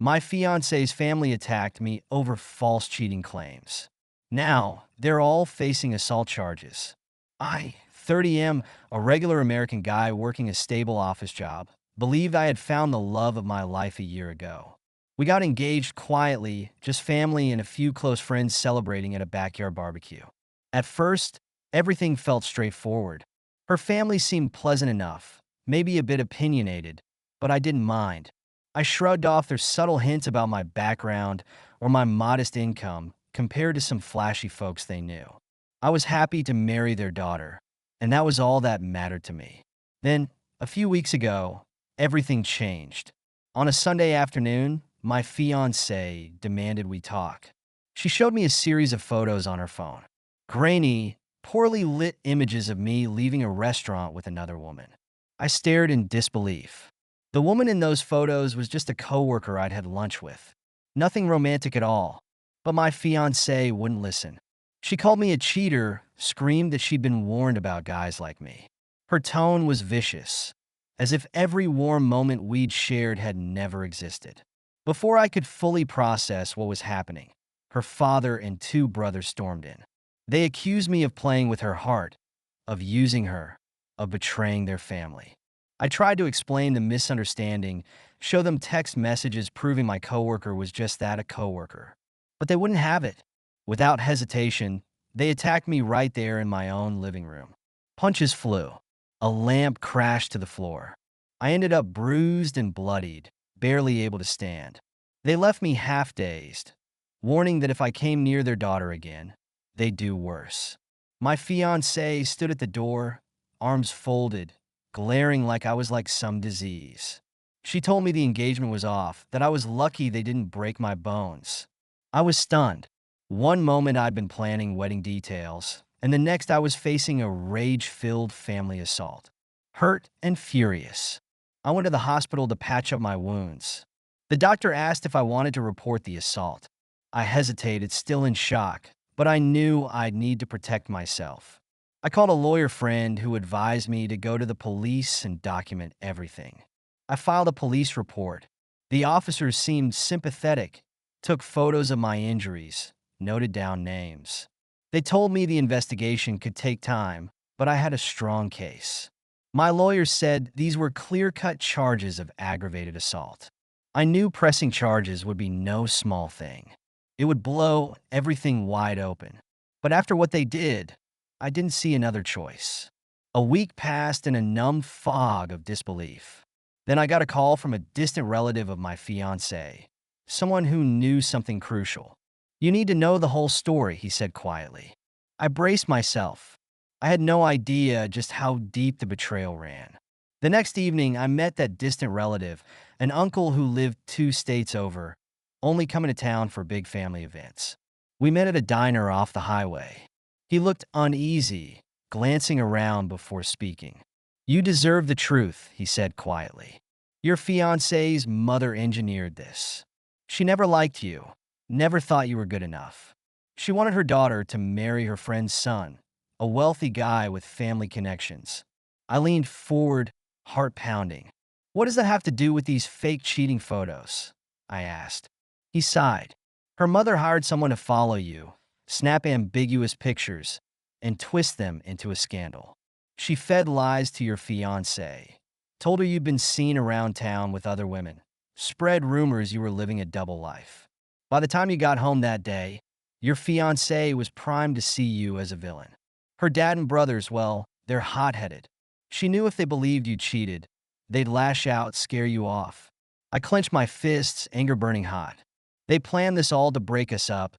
My fiance's family attacked me over false cheating claims. Now, they're all facing assault charges. I, 30M, a regular American guy working a stable office job, believed I had found the love of my life a year ago. We got engaged quietly, just family and a few close friends celebrating at a backyard barbecue. At first, everything felt straightforward. Her family seemed pleasant enough, maybe a bit opinionated, but I didn't mind. I shrugged off their subtle hints about my background or my modest income compared to some flashy folks they knew. I was happy to marry their daughter, and that was all that mattered to me. Then, a few weeks ago, everything changed. On a Sunday afternoon, my fiancée demanded we talk. She showed me a series of photos on her phone. Grainy, poorly lit images of me leaving a restaurant with another woman. I stared in disbelief. The woman in those photos was just a coworker I'd had lunch with. Nothing romantic at all. But my fiancée wouldn't listen. She called me a cheater, screamed that she'd been warned about guys like me. Her tone was vicious, as if every warm moment we'd shared had never existed. Before I could fully process what was happening, her father and two brothers stormed in. They accused me of playing with her heart, of using her, of betraying their family. I tried to explain the misunderstanding, show them text messages proving my coworker was just that, a coworker. But they wouldn't have it. Without hesitation, they attacked me right there in my own living room. Punches flew. A lamp crashed to the floor. I ended up bruised and bloodied, barely able to stand. They left me half-dazed, warning that if I came near their daughter again, they'd do worse. My fiancée stood at the door, arms folded, glaring like I was like some disease. She told me the engagement was off, that I was lucky they didn't break my bones. I was stunned. One moment I'd been planning wedding details, and the next I was facing a rage-filled family assault. Hurt and furious, I went to the hospital to patch up my wounds. The doctor asked if I wanted to report the assault. I hesitated, still in shock, but I knew I'd need to protect myself. I called a lawyer friend who advised me to go to the police and document everything. I filed a police report. The officers seemed sympathetic, took photos of my injuries, noted down names. They told me the investigation could take time, but I had a strong case. My lawyer said these were clear-cut charges of aggravated assault. I knew pressing charges would be no small thing. It would blow everything wide open. But after what they did, I didn't see another choice. A week passed in a numb fog of disbelief. Then I got a call from a distant relative of my fiancée, someone who knew something crucial. "You need to know the whole story," he said quietly. I braced myself. I had no idea just how deep the betrayal ran. The next evening, I met that distant relative, an uncle who lived 2 states over, only coming to town for big family events. We met at a diner off the highway. He looked uneasy, glancing around before speaking. "You deserve the truth," he said quietly. "Your fiancé's mother engineered this. She never liked you, never thought you were good enough. She wanted her daughter to marry her friend's son, a wealthy guy with family connections." I leaned forward, heart pounding. "What does that have to do with these fake cheating photos?" I asked. He sighed. "Her mother hired someone to follow you, snap ambiguous pictures, and twist them into a scandal. She fed lies to your fiancé, told her you'd been seen around town with other women, spread rumors you were living a double life. By the time you got home that day, your fiancé was primed to see you as a villain. Her dad and brothers, well, they're hot-headed. She knew if they believed you cheated, they'd lash out, scare you off." I clenched my fists, anger burning hot. They planned this all to break us up,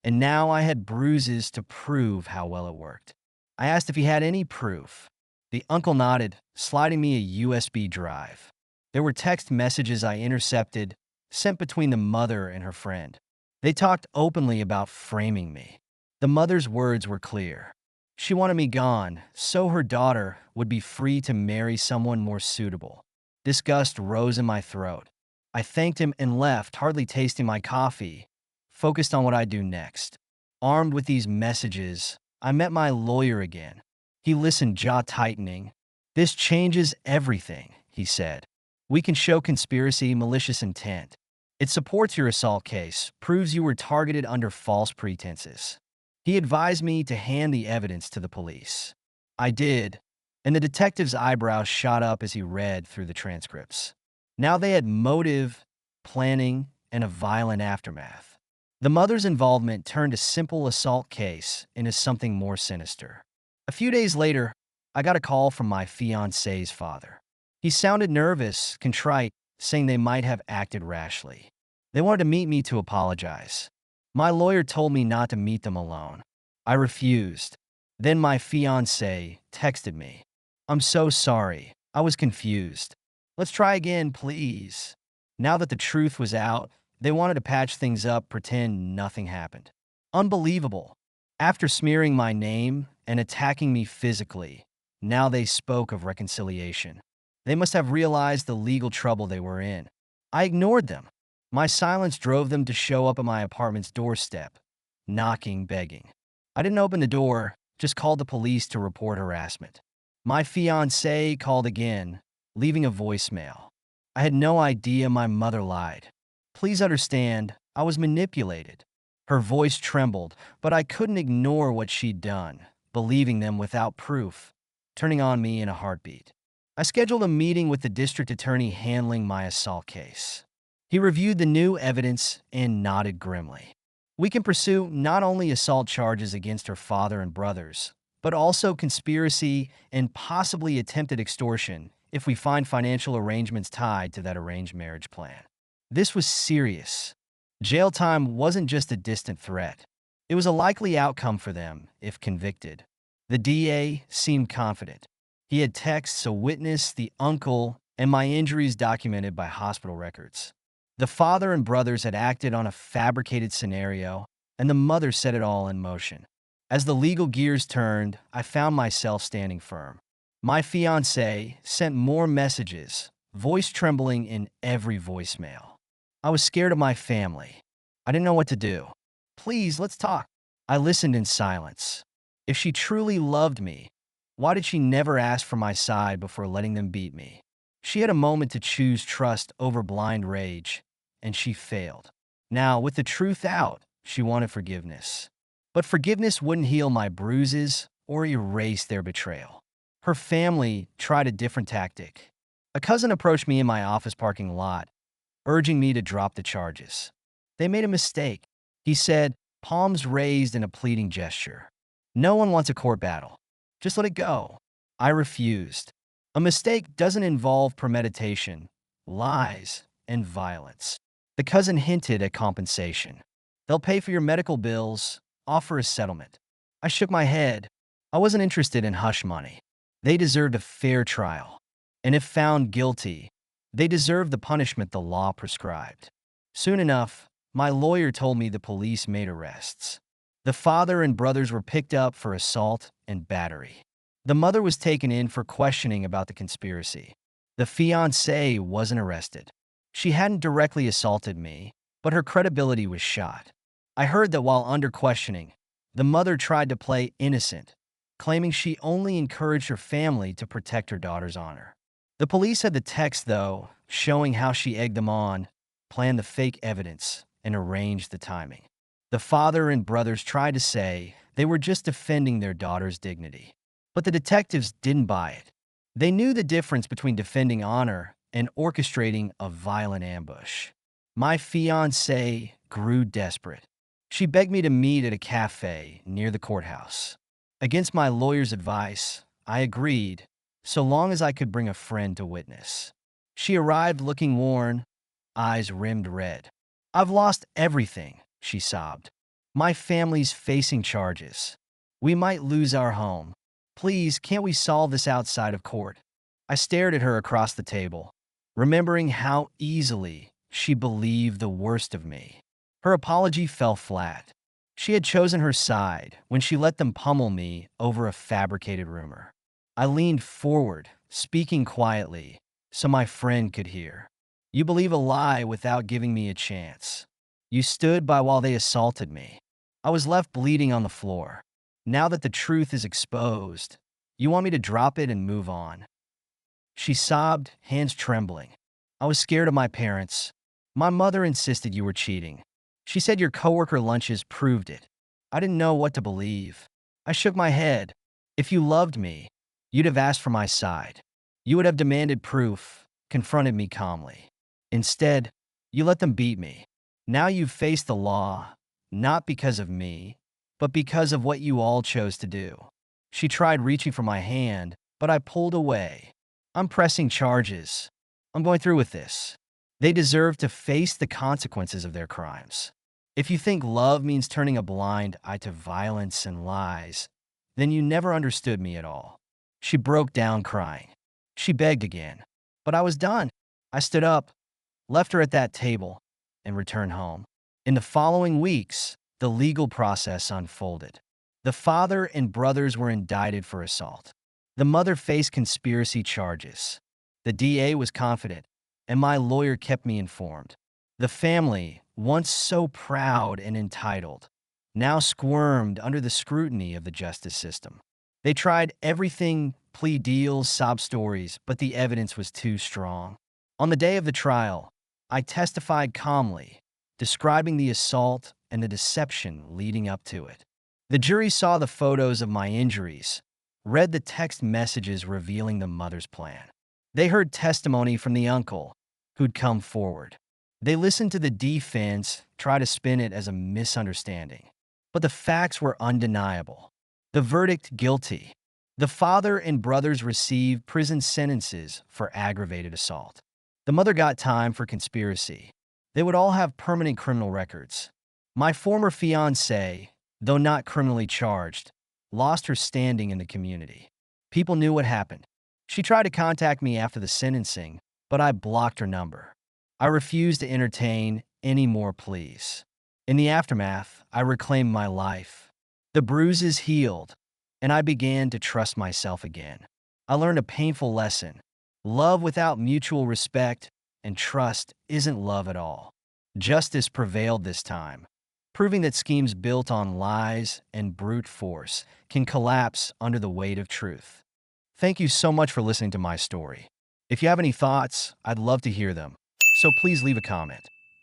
and now I had bruises to prove how well it worked. I asked if he had any proof. The uncle nodded, sliding me a USB drive. There were text messages I intercepted, sent between the mother and her friend. They talked openly about framing me. The mother's words were clear. She wanted me gone, so her daughter would be free to marry someone more suitable. Disgust rose in my throat. I thanked him and left, hardly tasting my coffee, focused on what I'd do next. Armed with these messages, I met my lawyer again. He listened, jaw tightening. "This changes everything," he said. "We can show conspiracy, malicious intent. It supports your assault case, proves you were targeted under false pretenses. He advised me to hand the evidence to the police. I did, and the detective's eyebrows shot up as he read through the transcripts. Now they had motive, planning, and a violent aftermath. The mother's involvement turned a simple assault case into something more sinister. A few days later, I got a call from my fiancée's father. He sounded nervous, contrite, saying they might have acted rashly. They wanted to meet me to apologize. My lawyer told me not to meet them alone. I refused. Then my fiancée texted me. "I'm so sorry. I was confused. Let's try again, please." Now that the truth was out, they wanted to patch things up, pretend nothing happened. Unbelievable. After smearing my name and attacking me physically, now they spoke of reconciliation. They must have realized the legal trouble they were in. I ignored them. My silence drove them to show up at my apartment's doorstep, knocking, begging. I didn't open the door, just called the police to report harassment. My fiancée called again, leaving a voicemail. I had no idea my mother lied. "Please understand, I was manipulated." Her voice trembled, but I couldn't ignore what she'd done, believing them without proof, turning on me in a heartbeat. I scheduled a meeting with the district attorney handling my assault case. He reviewed the new evidence and nodded grimly. "We can pursue not only assault charges against her father and brothers, but also conspiracy and possibly attempted extortion if we find financial arrangements tied to that arranged marriage plan." This was serious. Jail time wasn't just a distant threat. It was a likely outcome for them if convicted. The DA seemed confident. He had texts, a witness, the uncle, and my injuries documented by hospital records. The father and brothers had acted on a fabricated scenario, and the mother set it all in motion. As the legal gears turned, I found myself standing firm. My fiancée sent more messages, voice trembling in every voicemail. I was scared of my family. I didn't know what to do. "Please, let's talk." I listened in silence. If she truly loved me, why did she never ask for my side before letting them beat me? She had a moment to choose trust over blind rage, and she failed. Now, with the truth out, she wanted forgiveness. But forgiveness wouldn't heal my bruises or erase their betrayal. Her family tried a different tactic. A cousin approached me in my office parking lot, urging me to drop the charges. They made a mistake. He said, palms raised in a pleading gesture. "No one wants a court battle. Just let it go." I refused. A mistake doesn't involve premeditation, lies, and violence. The cousin hinted at compensation. "They'll pay for your medical bills, offer a settlement." I shook my head. I wasn't interested in hush money. They deserved a fair trial. And if found guilty, they deserved the punishment the law prescribed. Soon enough, my lawyer told me the police made arrests. The father and brothers were picked up for assault and battery. The mother was taken in for questioning about the conspiracy. The fiancée wasn't arrested. She hadn't directly assaulted me, but her credibility was shot. I heard that while under questioning, the mother tried to play innocent, claiming she only encouraged her family to protect her daughter's honor. The police had the text, though, showing how she egged them on, planned the fake evidence, and arranged the timing. The father and brothers tried to say they were just defending their daughter's dignity. But the detectives didn't buy it. They knew the difference between defending honor and orchestrating a violent ambush. My fiancée grew desperate. She begged me to meet at a cafe near the courthouse. Against my lawyer's advice, I agreed, so long as I could bring a friend to witness. She arrived looking worn, eyes rimmed red. "I've lost everything," she sobbed. "My family's facing charges. We might lose our home. Please, can't we solve this outside of court?" I stared at her across the table, remembering how easily she believed the worst of me. Her apology fell flat. She had chosen her side when she let them pummel me over a fabricated rumor. I leaned forward, speaking quietly, so my friend could hear. "You believe a lie without giving me a chance. You stood by while they assaulted me." I was left bleeding on the floor. "Now that the truth is exposed, you want me to drop it and move on?" She sobbed, hands trembling. I was scared of my parents. My mother insisted you were cheating. She said your coworker lunches proved it. I didn't know what to believe. I shook my head. If you loved me, you'd have asked for my side. You would have demanded proof, confronted me calmly. Instead, you let them beat me. Now you've faced the law, not because of me, but because of what you all chose to do. She tried reaching for my hand, but I pulled away. I'm pressing charges. I'm going through with this. They deserve to face the consequences of their crimes. If you think love means turning a blind eye to violence and lies, then you never understood me at all. She broke down crying. She begged again. But I was done. I stood up, left her at that table, and returned home. In the following weeks, the legal process unfolded. The father and brothers were indicted for assault. The mother faced conspiracy charges. The DA was confident, and my lawyer kept me informed. The family, once so proud and entitled, now squirmed under the scrutiny of the justice system. They tried everything, plea deals, sob stories, but the evidence was too strong. On the day of the trial, I testified calmly, describing the assault and the deception leading up to it. The jury saw the photos of my injuries, read the text messages revealing the mother's plan. They heard testimony from the uncle, who'd come forward. They listened to the defense try to spin it as a misunderstanding. But the facts were undeniable. The verdict, guilty. The father and brothers received prison sentences for aggravated assault. The mother got time for conspiracy. They would all have permanent criminal records. My former fiancée, though not criminally charged, lost her standing in the community. People knew what happened. She tried to contact me after the sentencing, but I blocked her number. I refused to entertain any more pleas. In the aftermath, I reclaimed my life. The bruises healed, and I began to trust myself again. I learned a painful lesson. Love without mutual respect and trust isn't love at all. Justice prevailed this time, proving that schemes built on lies and brute force can collapse under the weight of truth. Thank you so much for listening to my story. If you have any thoughts, I'd love to hear them, so please leave a comment.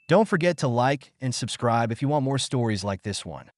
Don't forget to like and subscribe if you want more stories like this one.